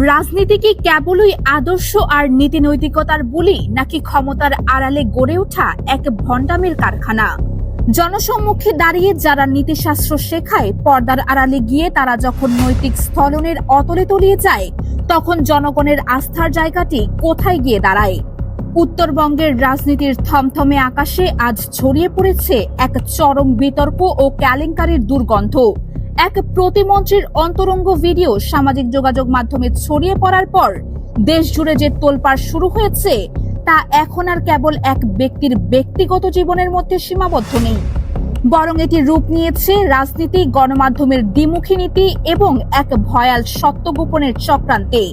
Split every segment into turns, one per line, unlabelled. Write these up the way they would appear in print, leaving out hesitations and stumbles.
রাজনীতি কি কেবলই আদর্শ আর নীতি নৈতিকতার বুলি, নাকি ক্ষমতার আড়ালে গড়ে ওঠা এক ভণ্ডামির কারখানা? জনসম্মুখে দাঁড়িয়ে যারা নীতিশাস্ত্র শেখায়, পর্দার আড়ালে গিয়ে তারা যখন নৈতিক স্থলনের অতলে তলিয়ে যায়, তখন জনগণের আস্থার জায়গাটি কোথায় গিয়ে দাঁড়ায়? উত্তরবঙ্গের রাজনীতির থমথমে আকাশে আজ ছড়িয়ে পড়েছে এক চরম বিতর্ক ও কেলেঙ্কারির দুর্গন্ধ। এক প্রতিমন্ত্রীর অন্তরঙ্গ ভিডিও সামাজিক যোগাযোগ মাধ্যমে ছড়িয়ে পড়ার পর দেশ জুড়ে যে তোলপাড় শুরু হয়েছে, তা এখন আর কেবল এক ব্যক্তির ব্যক্তিগত জীবনের মধ্যে সীমাবদ্ধ নেই, বরং এটি রূপ নিয়েছে রাজনীতি, গণমাধ্যমের দ্বিমুখী নীতি এবং এক ভয়াল সত্য গোপনের চক্রান্তে।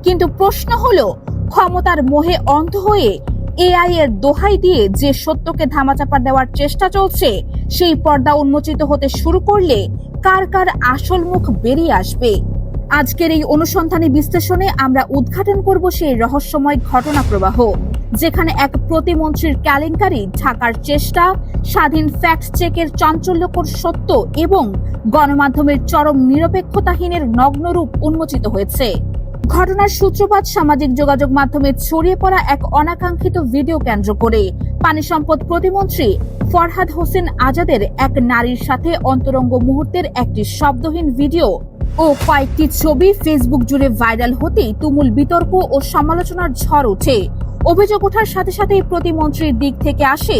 কিন্তু প্রশ্ন হলো, ক্ষমতার মোহে অন্ধ হয়ে এআই এর দোহাই দিয়ে যে সত্যকে ধামাচাপা দেওয়ার চেষ্টা চলছে, সেই পর্দা উন্মোচিত হতে শুরু করলে কার কার আসল মুখ বেরিয়ে আসবে? আজকের এই অনুসন্ধানী বিশ্লেষণে আমরা উদ্ঘাটন করব সেই রহস্যময় ঘটনা প্রবাহ, যেখানে এক প্রতিমন্ত্রীর কেলেঙ্কারি ঢাকার চেষ্টা, স্বাধীন ফ্যাক্ট চেকের চাঞ্চল্যকর সত্য এবং গণমাধ্যমের চরম নিরপেক্ষতাহীনের নগ্নরূপ উন্মোচিত হয়েছে। ঘটনার সূত্রপাত সামাজিক যোগাযোগ মাধ্যমে ছড়িয়ে পড়া এক অনাকাঙ্ক্ষিত ভিডিও কেন্দ্র করে। পানি সম্পদ প্রতিমন্ত্রী ফরহাদ হোসেন আজাদের এক নারীর সাথে অন্তরঙ্গ মুহূর্তের একটি শব্দহীন ভিডিও ও কয়েকটি ছবি ফেসবুক জুড়ে ভাইরাল হতেই তুমুল বিতর্ক ও সমালোচনার ঝড় ওঠে। অভিযোগ ওঠার সাথে সাথেই প্রতিমন্ত্রীর দিক থেকে আসে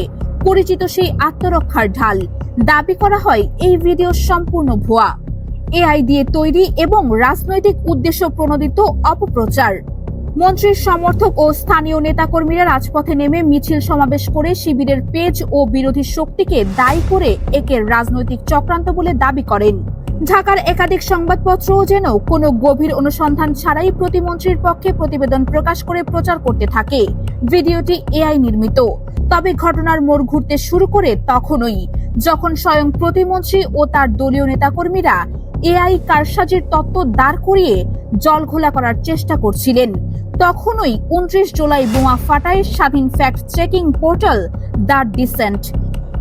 পরিচিত সেই আত্মরক্ষার ঢাল। দাবি করা হয় এই ভিডিও সম্পূর্ণ ভুয়া, এআই দিয়ে তৈরি এবং রাজনৈতিক উদ্দেশ্য প্রণোদিত অপপ্রচার। মন্ত্রীর সমর্থক ও স্থানীয় নেতাকর্মীরা রাজপথে নেমে মিছিল সমাবেশ করে শিবিরের পেজ ও বিরোধী শক্তিকে দায়ী করে একে রাজনৈতিক চক্রান্ত বলে দাবি করেন। ঢাকার একাধিক সংবাদপত্রও যেন কোনো গভীর অনুসন্ধান ছাড়াই প্রতিমন্ত্রীর পক্ষে প্রতিবেদন প্রকাশ করে প্রচার করতে থাকে ভিডিওটি এআই নির্মিত। তবে ঘটনার মোড় ঘুরতে শুরু করে তখনই, যখন স্বয়ং প্রতিমন্ত্রী ও তার দলীয় নেতাকর্মীরা এআই কারসাজির তত্ত্ব দাঁড় করিয়ে জলঘোলা করার চেষ্টা করছিলেন। তখনই 29 জুলাই বোমা ফাটায় স্বাধীন fact checking portal the Dissent.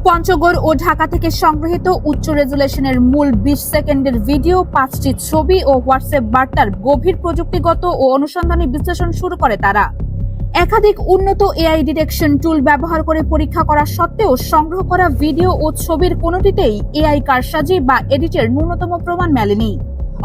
Panchagarh ও ঢাকা থেকে সংগৃহীত উচ্চ রেজুলেশনের মূল 20 সেকেন্ডের ভিডিও, 5টি ছবি ও হোয়াটসঅ্যাপ বার্তার গভীর প্রযুক্তিগত ও অনুসন্ধানী বিশ্লেষণ শুরু করে তারা। একাধিক উন্নত এআই ডিটেকশন টুল ব্যবহার করে পরীক্ষা করা সত্ত্বেও সংগ্রহ করা ভিডিও ও ছবির কোনোটিতেই এআই কারসাজি বা এডিটের ন্যূনতম প্রমাণ মেলেনি।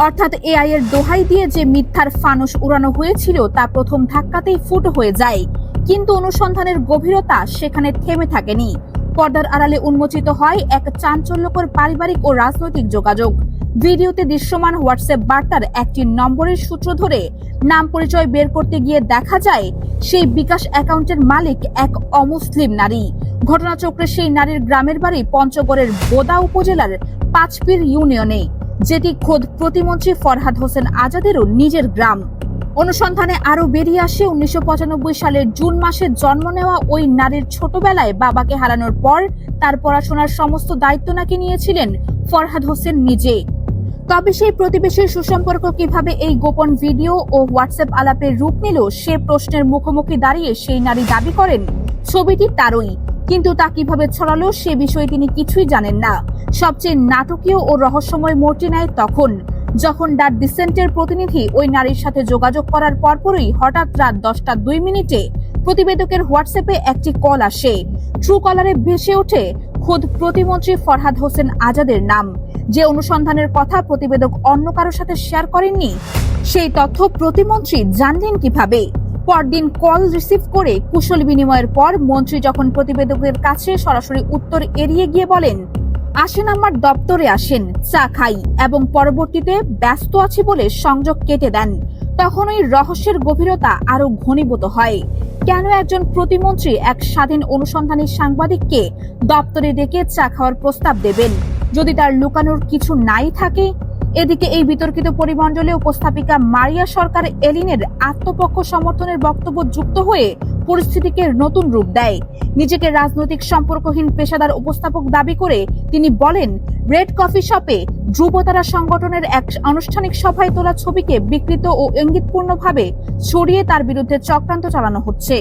অর্থাৎ এআই এর দোহাই দিয়ে যে মিথ্যার ফানুস উড়ানো হয়েছিল তা প্রথম ধাক্কাতেই ফুটো হয়ে যায়। কিন্তু অনুসন্ধানের গভীরতা সেখানে থেমে থাকেনি। পর্দার আড়ালে উন্মোচিত হয় এক চাঞ্চল্যকর পারিবারিক ও রাজনৈতিক যোগাযোগ। ভিডিওতে দৃশ্যমান হোয়াটসঅ্যাপ বার্তার একটি নম্বরের সূত্র ধরে নাম পরিচয় বের করতে গিয়ে দেখা যায় সেই বিকাশ অ্যাকাউন্টের মালিক এক অমুসলিম নারী। ঘটনাচক্রে সেই নারীর গ্রামের বাড়ি পঞ্চগড়ের বোদা উপজেলার পাঁচপীর ইউনিয়নে, যেটি খোদ প্রতিমন্ত্রী ফরহাদ হোসেন আজাদেরও নিজের গ্রাম। অনুসন্ধানে আরো বেরিয়ে আসে 1995 সালের জুন মাসে জন্ম নেওয়া ওই নারীর ছোটবেলায় বাবাকে হারানোর পর তার পড়াশোনার সমস্ত দায়িত্ব নাকি নিয়েছিলেন ফরহাদ হোসেন নিজে। তবে সেই প্রতিবেশীর সুসম্পর্ক কিভাবে এই গোপন ভিডিও ও হোয়াটসঅ্যাপ আলাপের রূপ নিল, সে প্রশ্নের মুখোমুখি দাঁড়িয়ে সেই নারী দাবি করেন ছবিটি তারই, কিন্তু তা কিভাবে ছড়ালো সে বিষয়ে তিনি কিছুই জানেন না। সবচেয়ে নাটকীয় ও রহস্যময় মোড়টি নেয় তখন, যখন দ্য ডিসেন্টের প্রতিনিধি ওই নারীর সাথে যোগাযোগ করার পরপরই হঠাৎ রাত 10:02 প্রতিবেদকের হোয়াটসঅ্যাপে একটি কল আসে। ট্রু কলারে ভেসে ওঠে খোদ প্রতিমন্ত্রী ফরহাদ হোসেন আজাদের নাম। যে অনুসন্ধানের কথা প্রতিবেদক অন্য কারোর সাথে শেয়ার করেননি, সেই তথ্য প্রতিমন্ত্রী জানলেন কিভাবে? পরদিন কল রিসিভ করে কুশল বিনিময়ের পর মন্ত্রী যখন প্রতিবেদকের কাছে সরাসরি উত্তর এড়িয়ে গিয়ে বলেন, আসেন আমার দপ্তরে আসেন, চা খাই, এবং পরবর্তীতে ব্যস্ত আছি বলে সংযোগ কেটে দেন, তখন ওই রহস্যের গভীরতা আরো ঘনীভূত হয়। কেন একজন প্রতিমন্ত্রী এক স্বাধীন অনুসন্ধানী সাংবাদিককে দপ্তরে ডেকে চা খাওয়ার প্রস্তাব দেবেন, যদি তার লুকানোর কিছু নাই থাকে? এদিকে এই বিতর্কিত পরিমণ্ডলে উপস্থাপিকা মারিয়া সরকার এলিনের আত্মপক্ষ সমর্থনের বক্তব্য যুক্ত হয়ে পরিস্থিতিকে নতুন রূপ দেয়। নিজেকে রাজনৈতিক সম্পর্কহীন পেশাদার উপস্থাপক দাবি করে তিনি বলেন, রেড কফি শপে ধ্রুবতারা সংগঠনের এক আনুষ্ঠানিক সভায় তোলা ছবিকে বিকৃত ও ইঙ্গিতপূর্ণভাবে ছড়িয়ে তার বিরুদ্ধে চক্রান্ত চালানো হচ্ছে।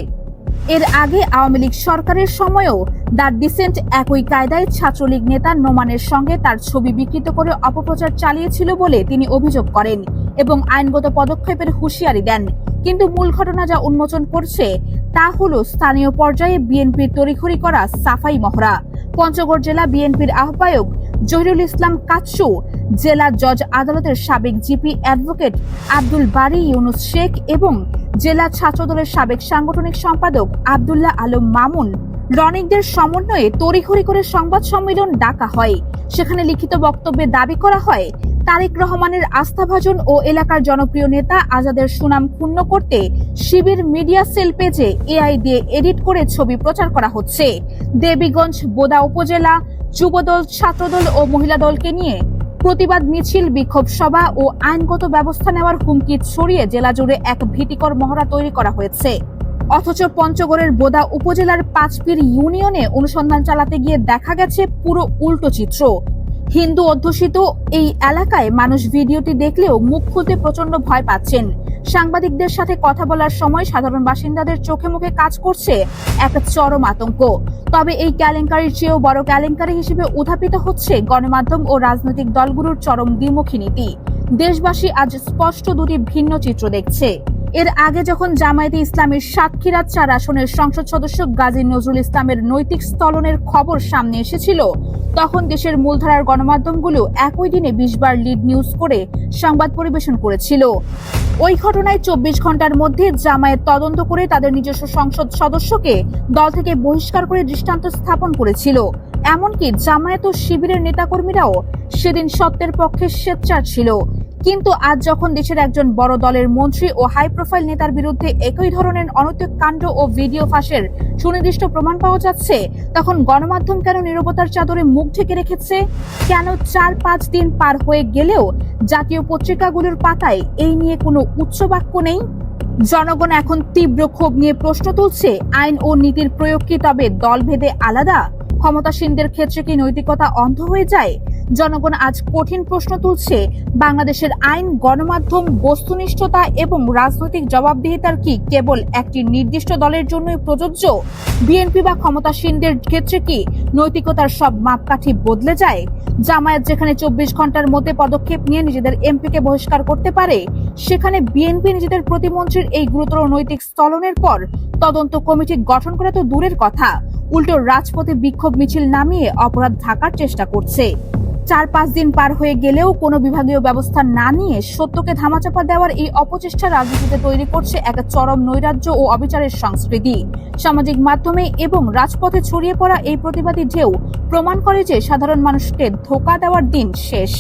এর আগে আওয়ামী লীগ সরকারের সময়েও দ্য ডিসেন্ট একই কায়দায় ছাত্রলীগ নেতা নোমানের সঙ্গে তার ছবি বিকৃত করে অপপ্রচার চালিয়েছিল বলে তিনি অভিযোগ করেন। এবং আইনগত পদক্ষেপের হুঁশিয়ারি দেন। কিন্তু মূল ঘটনা যা উন্মোচন করছে তা হলো স্থানীয় পর্যায়ে বিএনপির তড়িঘড়ি করা সাফাই মহড়া। পঞ্চগড় জেলা বিএনপির আহ্বায়ক জহিরুল ইসলাম কাচ্চু, জেলা জজ আদালতের সাবেক জিপি অ্যাডভোকেট আব্দুল বারী ইউনুস শেখ এবং জেলা ছাত্রদলের সাবেক সাংগঠনিক সম্পাদক আব্দুল্লাহ আলম মামুন রনিকদের সমন্বয়ে তড়িঘড়ি করে সংবাদ সম্মেলন ডাকা হয়। সেখানে লিখিত বক্তব্যে দাবি করা হয় তারেক রহমানের আস্থাভাজন ও এলাকার জনপ্রিয় নেতা আজাদের সুনাম ক্ষুণ্ণ করতে শিবির মিডিয়া সেল পেজে এআই দিয়ে এডিট করে ছবি প্রচার করা হচ্ছে। দেবীগঞ্জ বোদা উপজেলা যুবদল, ছাত্রদল ও মহিলা দলকে নিয়ে প্রতিবাদ মিছিল, বিক্ষোভ সভা ও আইনগত ব্যবস্থা নেওয়ার হুমকি ছড়িয়ে জেলা জুড়ে এক ভীতিকর মহড়া তৈরি করা হয়েছে। অথচ পঞ্চগড়ের বোদা উপজেলার পাঁচপীর ইউনিয়নে অনুসন্ধান চালাতে গিয়ে দেখা গেছে পুরো উল্টো চিত্র। হিন্দু অধ্যুষিত এই এলাকায় মানুষ ভিডিওটি দেখলেও মুখ খুলতে প্রচন্ড ভয় পাচ্ছেন। সাংবাদিকদের সাথে কথা বলার সময় সাধারণ বাসিন্দাদের চোখে মুখে কাজ করছে এক চরম আতঙ্ক। তবে এই কেলেঙ্কারির চেয়েও বড় কেলেঙ্কারি হিসেবে উত্থাপিত হচ্ছে গণমাধ্যম ও রাজনৈতিক দলগুলোর চরম দ্বিমুখী নীতি। দেশবাসী আজ স্পষ্ট দুটি ভিন্ন চিত্র দেখছে। এর আগে যখন জামায়াতে ইসলামের সাতক্ষীরা 4 আসনের সংসদ সদস্য গাজী নজরুল ইসলামের নৈতিক স্থলনের খবর সামনে এসেছিল, তখন দেশের মূলধারার গণমাধ্যমগুলো একই দিনে 20 বার লিড নিউজ করে সংবাদ পরিবেশন করেছিল। ওই ঘটনায় 24 ঘন্টার মধ্যে জামায়াত তদন্ত করে তাদের নিজস্ব সংসদ সদস্যকে দল থেকে বহিষ্কার করে দৃষ্টান্ত স্থাপন করেছিল। এমনকি জামায়াত ও শিবিরের নেতাকর্মীরাও সেদিন সত্যের পক্ষে সোচ্চার ছিল। কিন্তু আজ যখন দেশের একজন বড় দলের মন্ত্রী ও হাই প্রোফাইল নেতার বিরুদ্ধে একই ধরনের অনৈতিক কাণ্ড ও ভিডিও ফাঁসের সুনির্দিষ্ট প্রমাণ পাওয়া যাচ্ছে, তখন গণমাধ্যম কেন নীরবতার চাদরে মুখ ঢেকে রেখেছে? কেন 4-5 দিন পার হয়ে গেলেও জাতীয় পত্রিকাগুলোর পাতায় এই নিয়ে কোনো উচ্চবাক্য নেই? জনগণ এখন তীব্র ক্ষোভ নিয়ে প্রশ্ন তুলছে, আইন ও নীতির প্রয়োগ কি তবে দলভেদে আলাদা? ক্ষমতাসীনদের ক্ষেত্রে কি নৈতিকতা অন্ধ হয়ে যায়? জনগণ আজ কঠিন প্রশ্ন তুলছে, বাংলাদেশের আইন, গণমাধ্যম, বস্তুনিষ্ঠতা এবং রাজনৈতিক জবাবদিহিতার কি কেবল একটি নির্দিষ্ট দলের জন্যই প্রযোজ্য? বিএনপি বা ক্ষমতাসীনদের ক্ষেত্রে কি নৈতিকতার সব মাপকাঠি বদলে যায়? জামায়াত যেখানে 24 ঘন্টার মধ্যে পদক্ষেপ নিয়ে নিজেদের এমপিকে বহিষ্কার করতে পারে, সেখানে বিএনপি নিজেদের প্রতিমন্ত্রীর এই গুরুতর নৈতিক স্থলনের পর তদন্ত কমিটি গঠন করা তো দূরের কথা, উল্টো রাজপথে বিক্ষোভ মিছিল নামিয়ে অপরাধ ঢাকার চেষ্টা করছে। 4-5 দিন পার হয়ে গেলেও কোনো বিভাগীয় ব্যবস্থা না নিয়ে সত্যকে ধামাচাপা দেওয়ার এই অপচেষ্টা রাজনীতিতে তৈরি করছে এক চরম নৈরাজ্য ও অবিচারের সংস্কৃতি। সামাজিক মাধ্যমে এবং রাজপথে ছড়িয়ে পড়া এই প্রতিবাদী ঢেউ প্রমাণ করে যে সাধারণ মানুষকে ধোঁকা দেওয়ার দিন শেষ।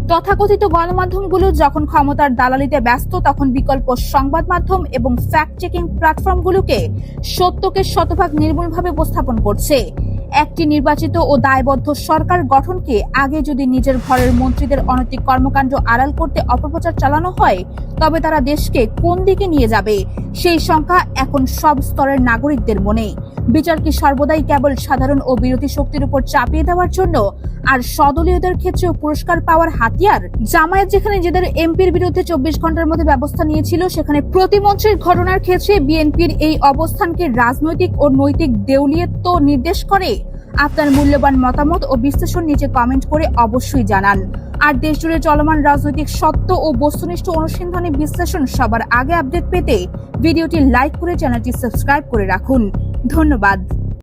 তথাকথিত গণমাধ্যমগুলো যখন ক্ষমতার দালালিতে ব্যস্ত, তখন বিকল্প সংবাদ মাধ্যম এবং ফ্যাক্ট চেকিং প্ল্যাটফর্মগুলোকে সত্যকে শতভাগ নির্মূলভাবে উপস্থাপন করছে। একটি নির্বাচিত ও দায়বদ্ধ সরকার গঠনকে আগে যদি নিজের ঘরের মন্ত্রীদের অনৈতিক কর্মকাণ্ড আড়াল করতে অপপ্রচার চালানো হয়, তবে তারা দেশকে কোন দিকে নিয়ে যাবে সেই শঙ্কা এখন সব স্তরের নাগরিকদের মনে। বিচার কি সর্বদাই কেবল সাধারণ ও বিরোধী শক্তির উপর চাপিয়ে দেওয়ার জন্য, আর সদলীয়দের ক্ষেত্রেও পুরস্কার পাওয়ার হাতিয়ার? জামায়াত যেখানে নিজেদের এমপির বিরুদ্ধে 24 ঘন্টার মধ্যে ব্যবস্থা নিয়েছিল, সেখানে প্রতিমন্ত্রীর ঘটনার ক্ষেত্রে বিএনপির এই অবস্থানকে রাজনৈতিক ও নৈতিক দেউলিয়ত্ব নির্দেশ করে? আপনার মূল্যবান মতামত ও বিশ্লেষণ নিচে কমেন্ট করে অবশ্যই জানান। আর দেশজুড়ে চলমান রাজনৈতিক সত্য ও বস্তুনিষ্ঠ অনুসন্ধানী বিশ্লেষণ সবার আগে আপডেট পেতে ভিডিওটি লাইক করে চ্যানেলটি সাবস্ক্রাইব করে রাখুন। ধন্যবাদ।